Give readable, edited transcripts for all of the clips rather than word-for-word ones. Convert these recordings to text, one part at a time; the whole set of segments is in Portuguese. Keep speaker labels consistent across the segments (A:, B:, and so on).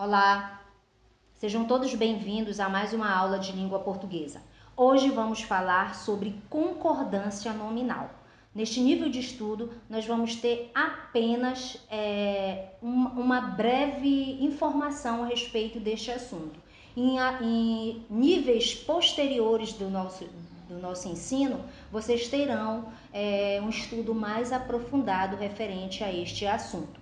A: Olá, sejam todos bem-vindos a mais uma aula de língua portuguesa. Hoje vamos falar sobre concordância nominal. Neste nível de estudo, nós vamos ter apenas uma breve informação a respeito deste assunto. Em níveis posteriores do nosso ensino, vocês terão um estudo mais aprofundado referente a este assunto.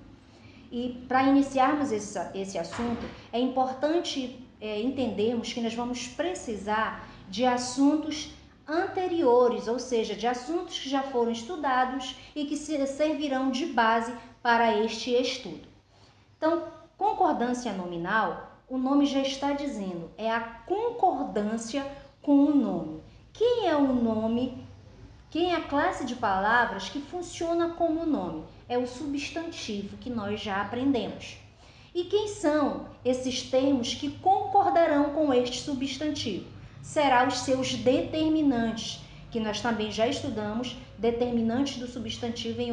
A: E para iniciarmos esse assunto, é importante entendermos que nós vamos precisar de assuntos anteriores, ou seja, de assuntos que já foram estudados e que servirão de base para este estudo. Então, concordância nominal, o nome já está dizendo, é a concordância com o nome. Quem é o nome? Quem é a classe de palavras que funciona como nome? É o substantivo que nós já aprendemos. E quem são esses termos que concordarão com este substantivo? Será os seus determinantes, que nós também já estudamos determinantes do substantivo em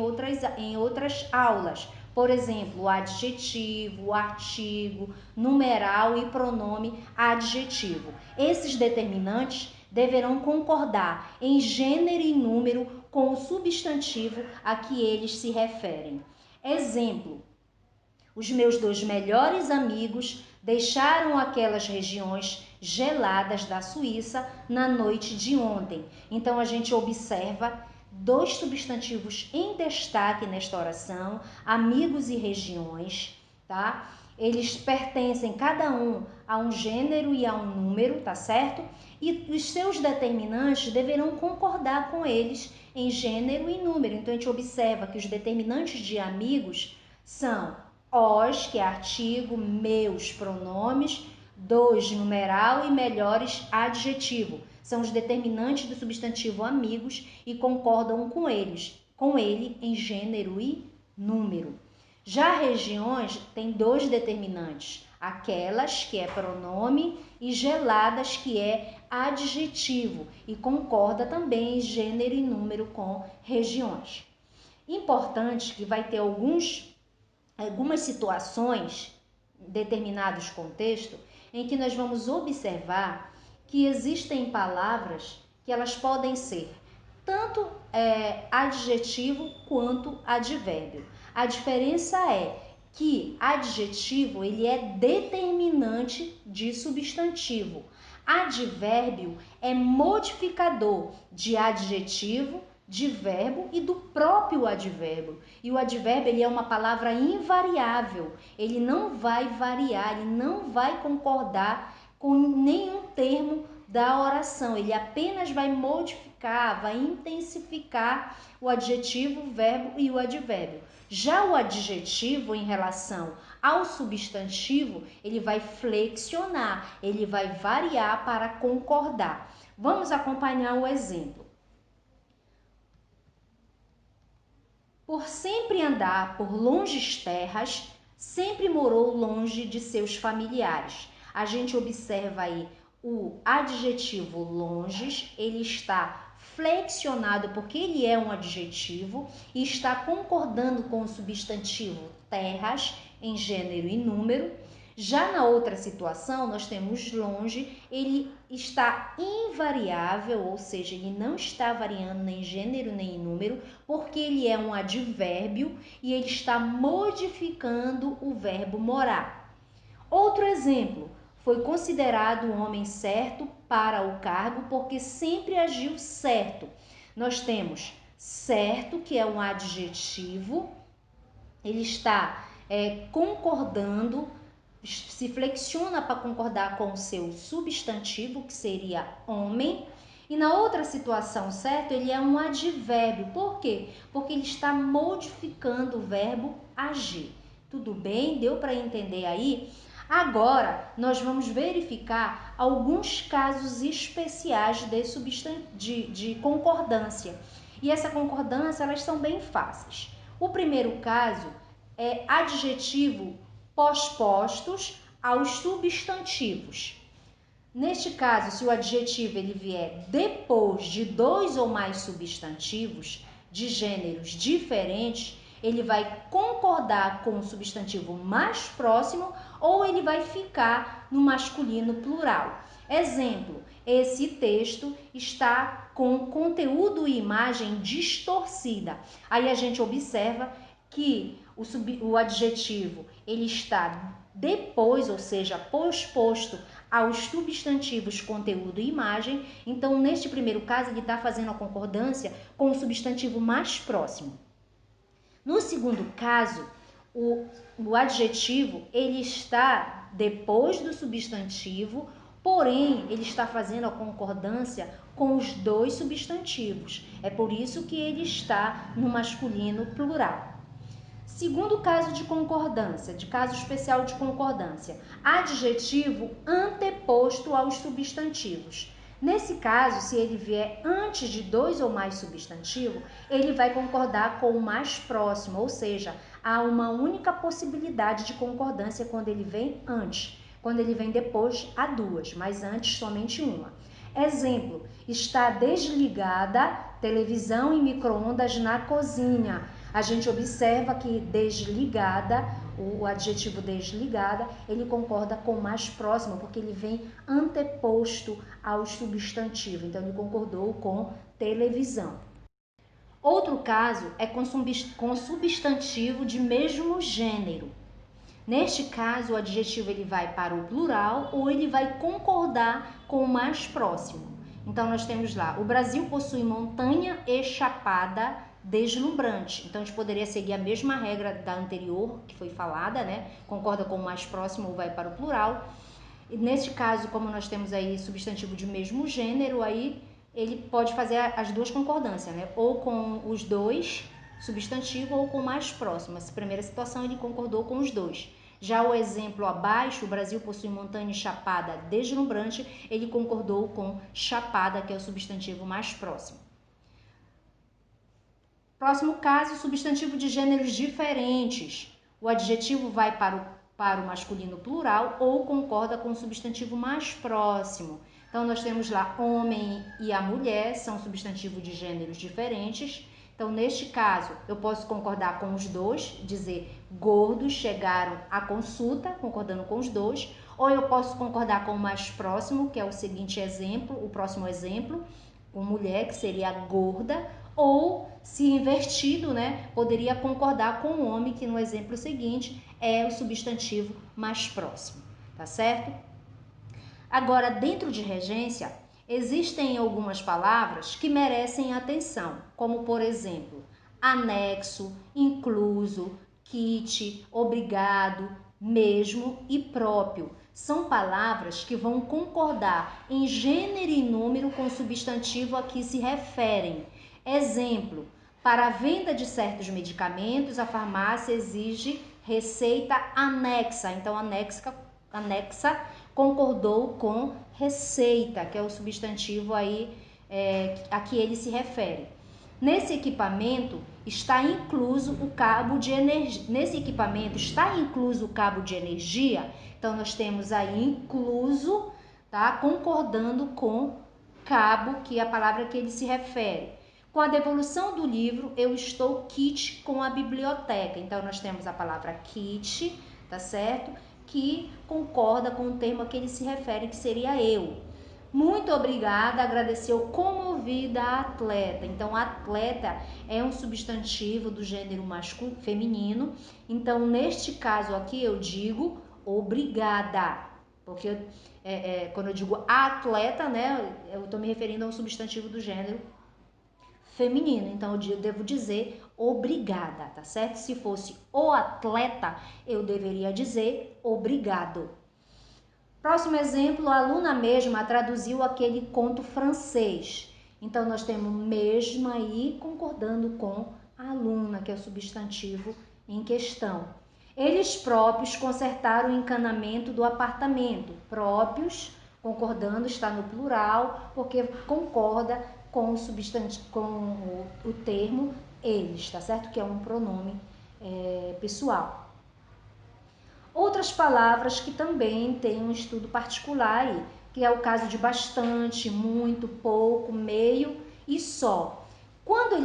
A: outras aulas. Por exemplo, o adjetivo, o artigo, numeral e pronome adjetivo. Esses determinantes deverão concordar em gênero e número com o substantivo a que eles se referem. Exemplo: os meus 2 melhores amigos deixaram aquelas regiões geladas da Suíça na noite de ontem. Então a gente observa 2 substantivos em destaque nesta oração, amigos e regiões, tá? Eles pertencem cada um a um gênero e a um número, tá certo? E os seus determinantes deverão concordar com eles em gênero e número. Então a gente observa que os determinantes de amigos são os, que é artigo, meus, pronomes, 2, numeral e melhores, adjetivo. São os determinantes do substantivo amigos e concordam com ele em gênero e número. Já regiões têm 2 determinantes, aquelas, que é pronome, e geladas, que é adjetivo, e concorda também em gênero e número com regiões. Importante que vai ter algumas situações, determinados contextos, em que nós vamos observar que existem palavras que elas podem ser tanto adjetivo quanto advérbio. A diferença é que adjetivo ele é determinante de substantivo. Advérbio é modificador de adjetivo, de verbo e do próprio advérbio. E o advérbio ele é uma palavra invariável. Ele não vai variar, ele não vai concordar com nenhum termo da oração. Ele apenas vai modificar, vai intensificar o adjetivo, o verbo e o advérbio. Já o adjetivo, em relação ao substantivo, ele vai flexionar, ele vai variar para concordar. Vamos acompanhar o exemplo. Por sempre andar por longes terras, sempre morou longe de seus familiares. A gente observa aí o adjetivo longes, ele está flexionado porque ele é um adjetivo e está concordando com o substantivo terras em gênero e número. Já na outra situação, nós temos longe, ele está invariável, ou seja, ele não está variando nem em gênero nem em número, porque ele é um advérbio e ele está modificando o verbo morar. Outro exemplo: foi considerado um homem certo para o cargo porque sempre agiu certo. Nós temos certo, que é um adjetivo, ele está concordando, se flexiona para concordar com o seu substantivo, que seria homem. E na outra situação, certo, ele é um advérbio. Por quê? Porque ele está modificando o verbo agir. Tudo bem? Deu para entender aí? Agora, nós vamos verificar alguns casos especiais de concordância. E essa concordância, elas são bem fáceis. O primeiro caso é adjetivo pospostos aos substantivos. Neste caso, se o adjetivo ele vier depois de 2 ou mais substantivos de gêneros diferentes, Ele vai concordar com o substantivo mais próximo ou ele vai ficar no masculino plural. Exemplo, esse texto está com conteúdo e imagem distorcida. Aí a gente observa que o adjetivo ele está depois, ou seja, posposto aos substantivos conteúdo e imagem. Então, neste primeiro caso, ele está fazendo a concordância com o substantivo mais próximo. No segundo caso, o adjetivo ele está depois do substantivo, porém, ele está fazendo a concordância com os dois substantivos. É por isso que ele está no masculino plural. Segundo caso de concordância, de caso especial de concordância, adjetivo anteposto aos substantivos. Nesse caso, se ele vier antes de dois ou mais substantivos, ele vai concordar com o mais próximo, ou seja, há uma única possibilidade de concordância quando ele vem antes. Quando ele vem depois, há duas, mas antes somente uma. Exemplo, está desligada televisão e micro-ondas na cozinha. A gente observa que desligada, o adjetivo desligada, ele concorda com o mais próximo, porque ele vem anteposto ao substantivo. Então, ele concordou com televisão. Outro caso é com substantivo de mesmo gênero. Neste caso, o adjetivo ele vai para o plural ou ele vai concordar com o mais próximo. Então, nós temos lá, o Brasil possui montanha e chapada deslumbrante. Então, a gente poderia seguir a mesma regra da anterior, que foi falada, né? Concorda com o mais próximo ou vai para o plural. E neste caso, como nós temos aí substantivo de mesmo gênero, aí ele pode fazer as duas concordâncias, né? Ou com os dois substantivo ou com o mais próximo. Nessa primeira situação, ele concordou com os dois. Já o exemplo abaixo, o Brasil possui montanha e chapada deslumbrante, ele concordou com chapada, que é o substantivo mais próximo. Próximo caso, substantivo de gêneros diferentes. O adjetivo vai para o masculino plural ou concorda com o substantivo mais próximo. Então, nós temos lá homem e a mulher, são substantivos de gêneros diferentes. Então, neste caso, eu posso concordar com os dois, dizer gordos chegaram à consulta, concordando com os dois, ou eu posso concordar com o mais próximo, que é o seguinte exemplo, o próximo exemplo, com mulher, que seria gorda, ou, se invertido, né, poderia concordar com o homem, que no exemplo seguinte é o substantivo mais próximo, tá certo? Agora, dentro de regência, existem algumas palavras que merecem atenção, como por exemplo, anexo, incluso, kit, obrigado, mesmo e próprio. São palavras que vão concordar em gênero e número com o substantivo a que se referem. Exemplo, para a venda de certos medicamentos, a farmácia exige receita anexa. Então, anexa concordou com receita, que é o substantivo aí a que ele se refere. Nesse equipamento está incluso o cabo de energia. Nesse equipamento está incluso o cabo de energia. Então nós temos aí incluso, tá? Concordando com cabo, que é a palavra que ele se refere. Com a devolução do livro, eu estou kit com a biblioteca. Então nós temos a palavra kit, tá certo? Que concorda com o termo a que ele se refere, que seria eu. Muito obrigada, agradeceu comovida a atleta. Então, atleta é um substantivo do gênero masculino, feminino. Então, neste caso aqui, eu digo obrigada. Porque quando eu digo atleta, né, eu estou me referindo a um substantivo do gênero feminino. Então, eu devo dizer obrigada, tá certo? Se fosse o atleta, eu deveria dizer obrigado. Próximo exemplo, a aluna mesma traduziu aquele conto francês. Então, nós temos mesmo aí concordando com a aluna, que é o substantivo em questão. Eles próprios consertaram o encanamento do apartamento. Próprios, concordando, está no plural, porque concorda com o substantivo, com o termo eles, tá certo? Que é um pronome pessoal. Outras palavras que também têm um estudo particular aí, que é o caso de bastante, muito, pouco, meio e só. Quando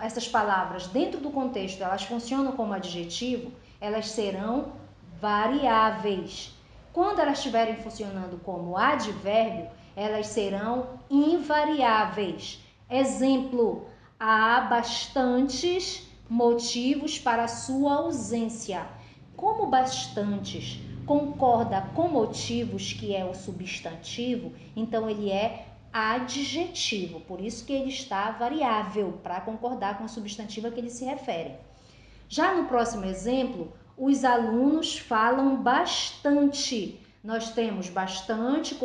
A: essas palavras dentro do contexto, elas funcionam como adjetivo, elas serão variáveis. Quando elas estiverem funcionando como advérbio, elas serão invariáveis. Exemplo, há bastantes motivos para sua ausência. Como bastantes concorda com motivos, que é o substantivo, então ele é adjetivo, por isso que ele está variável, para concordar com o substantivo a que ele se refere. Já no próximo exemplo, os alunos falam bastante. Nós temos bastante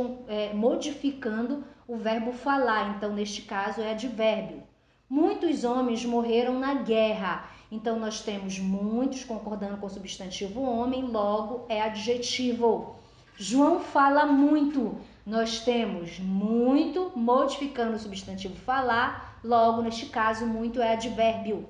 A: modificando o verbo falar, então neste caso é advérbio. Muitos homens morreram na guerra, então nós temos muitos concordando com o substantivo homem, logo é adjetivo. João fala muito, nós temos muito modificando o substantivo falar, logo neste caso muito é advérbio.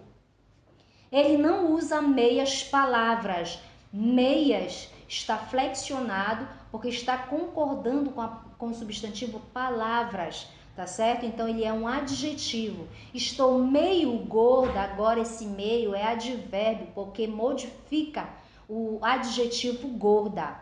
A: Ele não usa meias palavras. Meias está flexionado porque está concordando com o substantivo palavras, tá certo? Então ele é um adjetivo. Estou meio gorda, agora esse meio é advérbio porque modifica o adjetivo gorda.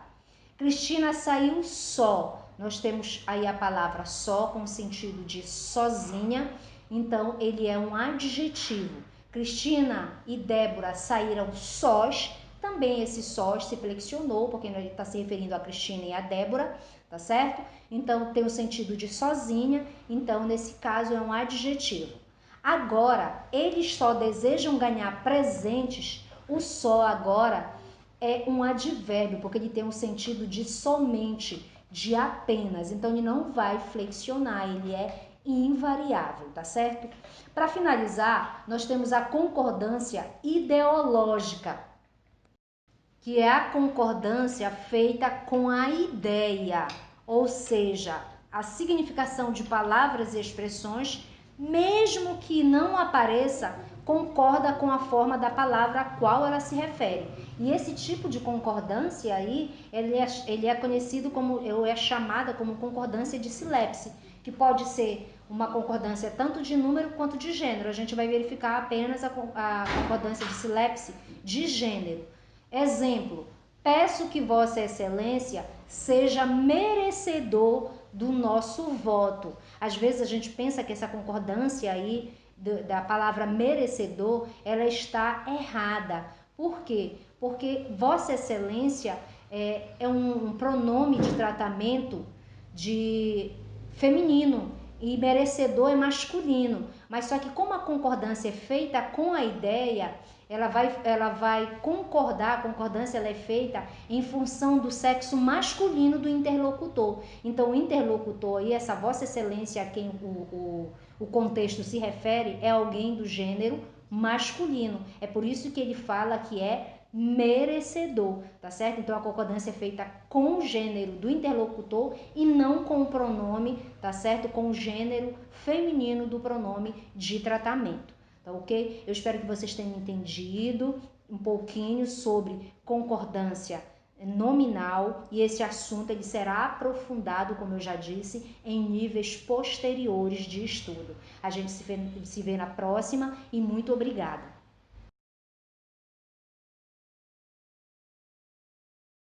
A: Cristina saiu só. Nós temos aí a palavra só com o sentido de sozinha, então ele é um adjetivo. Cristina e Débora saíram sós, também esse sós se flexionou, porque ele está se referindo a Cristina e a Débora, tá certo? Então tem o sentido de sozinha, então nesse caso é um adjetivo. Agora, eles só desejam ganhar presentes, o só agora é um advérbio, porque ele tem um sentido de somente, de apenas, então ele não vai flexionar, ele é invariável, tá certo? Para finalizar, nós temos a concordância ideológica, que é a concordância feita com a ideia, ou seja, a significação de palavras e expressões, mesmo que não apareça, concorda com a forma da palavra a qual ela se refere. E esse tipo de concordância aí, ele é conhecido como, ou é chamada como concordância de silepse, que pode ser uma concordância tanto de número quanto de gênero. A gente vai verificar apenas a concordância de silepse de gênero. Exemplo, peço que Vossa Excelência seja merecedor do nosso voto. Às vezes a gente pensa que essa concordância aí da palavra merecedor, ela está errada. Por quê? Porque Vossa Excelência é um pronome de tratamento de feminino e merecedor é masculino. Mas só que como a concordância é feita com a ideia, ela vai concordar, a concordância ela é feita em função do sexo masculino do interlocutor. Então, o interlocutor aí, essa Vossa Excelência a quem o contexto se refere, é alguém do gênero masculino. É por isso que ele fala que é merecedor, tá certo? Então, a concordância é feita com o gênero do interlocutor e não com o pronome, tá certo? Com o gênero feminino do pronome de tratamento. Tá ok? Eu espero que vocês tenham entendido um pouquinho sobre concordância nominal e esse assunto ele será aprofundado, como eu já disse, em níveis posteriores de estudo. A gente se vê na próxima e muito obrigada.